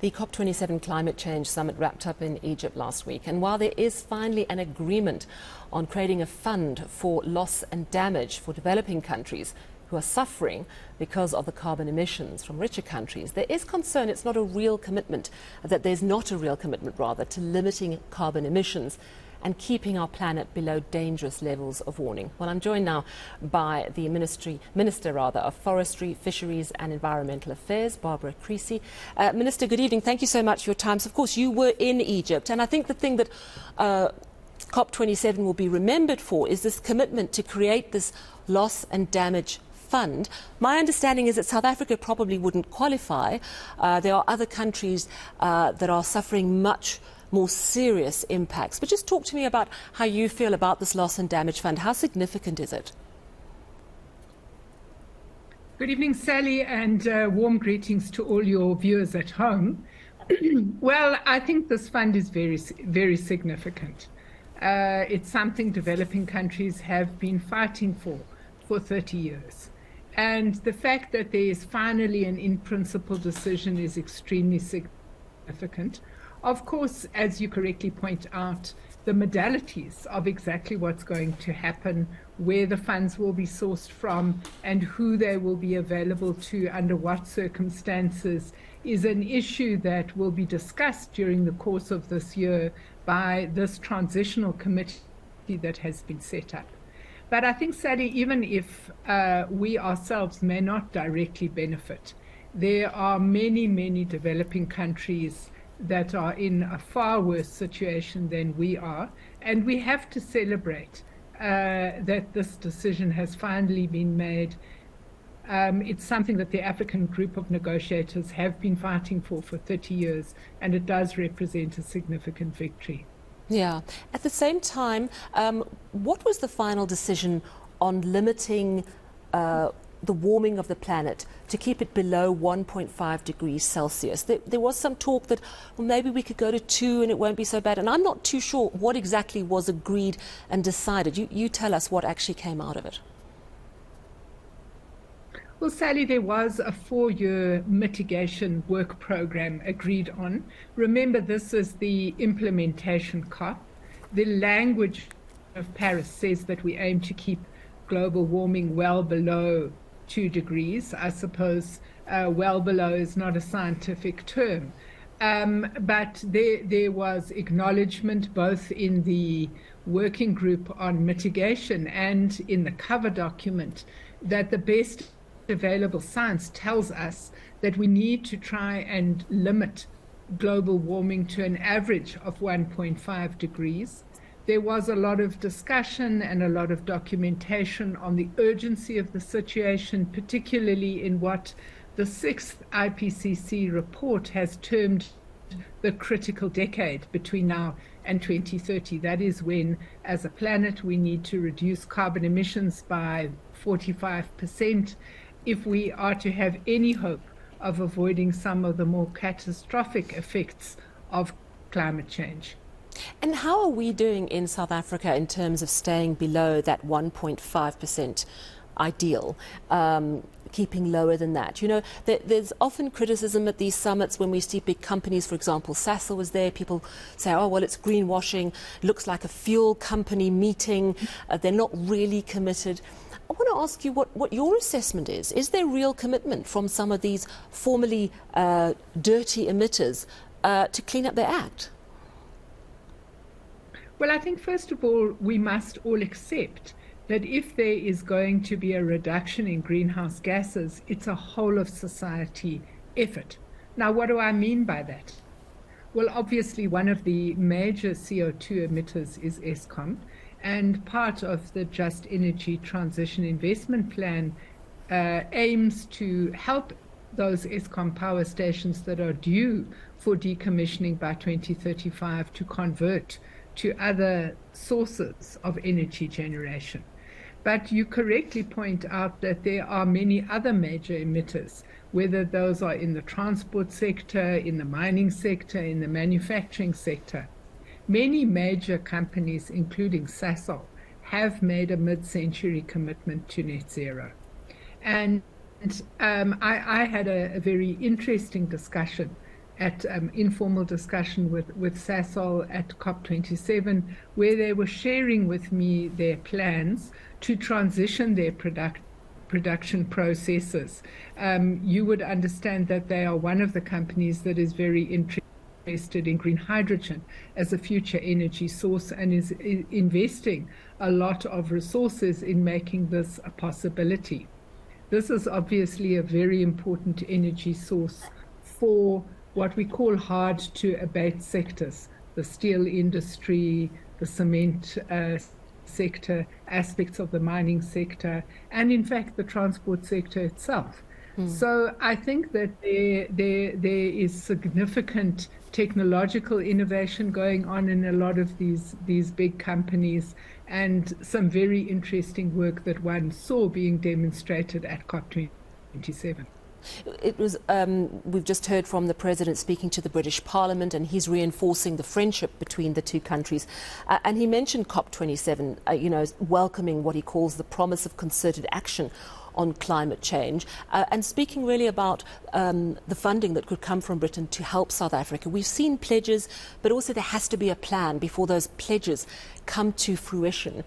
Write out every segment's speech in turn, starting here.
The COP27 climate change summit wrapped up in Egypt last week. And while there is finally an agreement on creating a fund for loss and damage for developing countries who are suffering because of the carbon emissions from richer countries, there is concern it's not a real commitment, that there's not a real commitment, rather, to limiting carbon emissions and keeping our planet below dangerous levels of warming. Well, I'm joined now by the Minister of Forestry, Fisheries and Environmental Affairs, Barbara Creecy. Minister, good evening. Thank you so much for your time. So, of course, you were in Egypt, and I think the thing that COP27 will be remembered for is this commitment to create this loss and damage fund. My understanding is that South Africa probably wouldn't qualify. There are other countries that are suffering much more serious impacts. But just talk to me about how you feel about this loss and damage fund. How significant is it? Good evening, Sally, and warm greetings to all your viewers at home. Well, I think this fund is very significant. It's something developing countries have been fighting for 30 years. And the fact that there is finally an in-principle decision is extremely significant. Of course, as you correctly point out, the modalities of exactly what's going to happen, where the funds will be sourced from, and who they will be available to under what circumstances is an issue that will be discussed during the course of this year by this transitional committee that has been set up. But I think, Sally, even if we ourselves may not directly benefit, there are many developing countries that are in a far worse situation than we are, and we have to celebrate that this decision has finally been made. It's something that the African group of negotiators have been fighting for 30 years, and it does represent a significant victory. Yeah. At the same time, what was the final decision on limiting the warming of the planet to keep it below 1.5 degrees Celsius? There was some talk that, well, maybe we could go to 2 and it won't be so bad. And I'm not too sure what exactly was agreed and decided. You tell us what actually came out of it. Well, Sally, there was a 4-year mitigation work program agreed on. Remember, this is the implementation COP. The language of Paris says that we aim to keep global warming well below 2 degrees. I suppose well below is not a scientific term. But there was acknowledgement both in the working group on mitigation and in the cover document that the best available science tells us that we need to try and limit global warming to an average of 1.5 degrees. There was a lot of discussion and a lot of documentation on the urgency of the situation, particularly in what the 6th IPCC report has termed the critical decade between now and 2030. That is when, as a planet, we need to reduce carbon emissions by 45% if we are to have any hope of avoiding some of the more catastrophic effects of climate change. And how are we doing in South Africa in terms of staying below that 1.5% ideal, keeping lower than that? You know, there's often criticism at these summits when we see big companies, for example, Sasol was there, people say, oh, well, it's greenwashing, looks like a fuel company meeting, they're not really committed. I want to ask you what your assessment is. Is there real commitment from some of these formerly dirty emitters to clean up their act? Well, I think, first of all, we must all accept that if there is going to be a reduction in greenhouse gases, it's a whole of society effort. Now, what do I mean by that? Well, obviously, one of the major CO2 emitters is Eskom, and part of the Just Energy Transition Investment Plan aims to help those Eskom power stations that are due for decommissioning by 2035 to convert to other sources of energy generation. But you correctly point out that there are many other major emitters, whether those are in the transport sector, in the mining sector, in the manufacturing sector. Many major companies, including Sasol, have made a mid-century commitment to net zero. And I had a very interesting discussion at informal discussion with Sasol at COP27, where they were sharing with me their plans to transition their production processes. You would understand that they are one of the companies that is very interested in green hydrogen as a future energy source and is investing a lot of resources in making this a possibility. This is obviously a very important energy source for what we call hard to abate sectors, the steel industry, the cement sector, aspects of the mining sector, and in fact the transport sector itself. So I think that there is significant technological innovation going on in a lot of these big companies, and some very interesting work that one saw being demonstrated at COP27. It was, we've just heard from the President speaking to the British Parliament, and he's reinforcing the friendship between the two countries. And he mentioned COP27, welcoming what he calls the promise of concerted action on climate change, and speaking really about the funding that could come from Britain to help South Africa. We've seen pledges, but also there has to be a plan before those pledges come to fruition.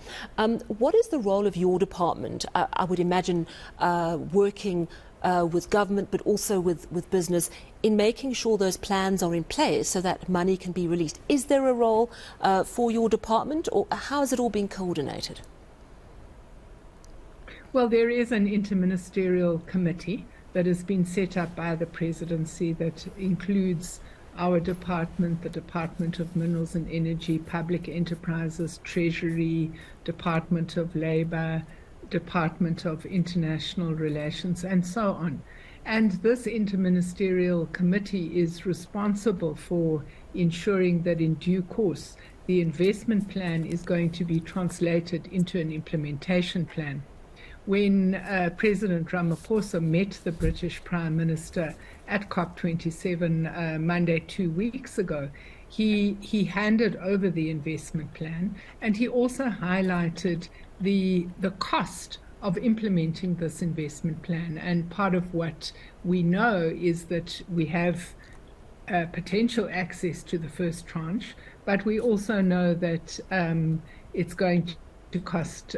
What is the role of your department? I would imagine working with government, but also with business, in making sure those plans are in place so that money can be released. Is there a role for your department, or how is it all being coordinated? Well, there is an interministerial committee that has been set up by the presidency that includes our department, the Department of Minerals and Energy, Public Enterprises, Treasury, Department of Labour, Department of International Relations, and so on. And this interministerial committee is responsible for ensuring that in due course the investment plan is going to be translated into an implementation plan. When President Ramaphosa met the British Prime Minister at COP27 Monday 2 weeks ago, he handed over the investment plan, and he also highlighted the cost of implementing this investment plan. And part of what we know is that we have potential access to the first tranche, but we also know that it's going to cost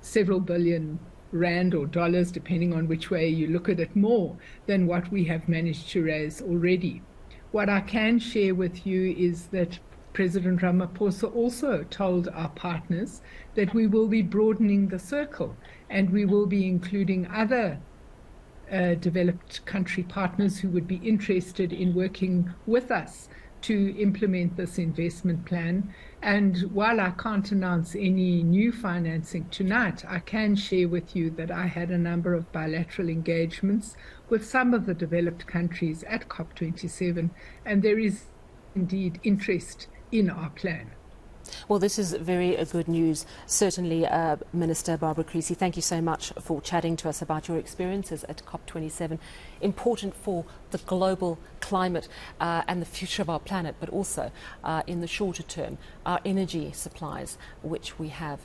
several billion rand or dollars, depending on which way you look at it, more than what we have managed to raise already. What I can share with you is that President Ramaphosa also told our partners that we will be broadening the circle, and we will be including other developed country partners who would be interested in working with us to implement this investment plan. And while I can't announce any new financing tonight, I can share with you that I had a number of bilateral engagements with some of the developed countries at COP27, and there is indeed interest in our plan. Well, this is very good news. Certainly, Minister Barbara Creecy, thank you so much for chatting to us about your experiences at COP27. Important for the global climate and the future of our planet, but also in the shorter term, our energy supplies, which we have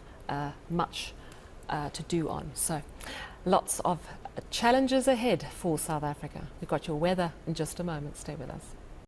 much to do on. So lots of challenges ahead for South Africa. We've got your weather in just a moment. Stay with us.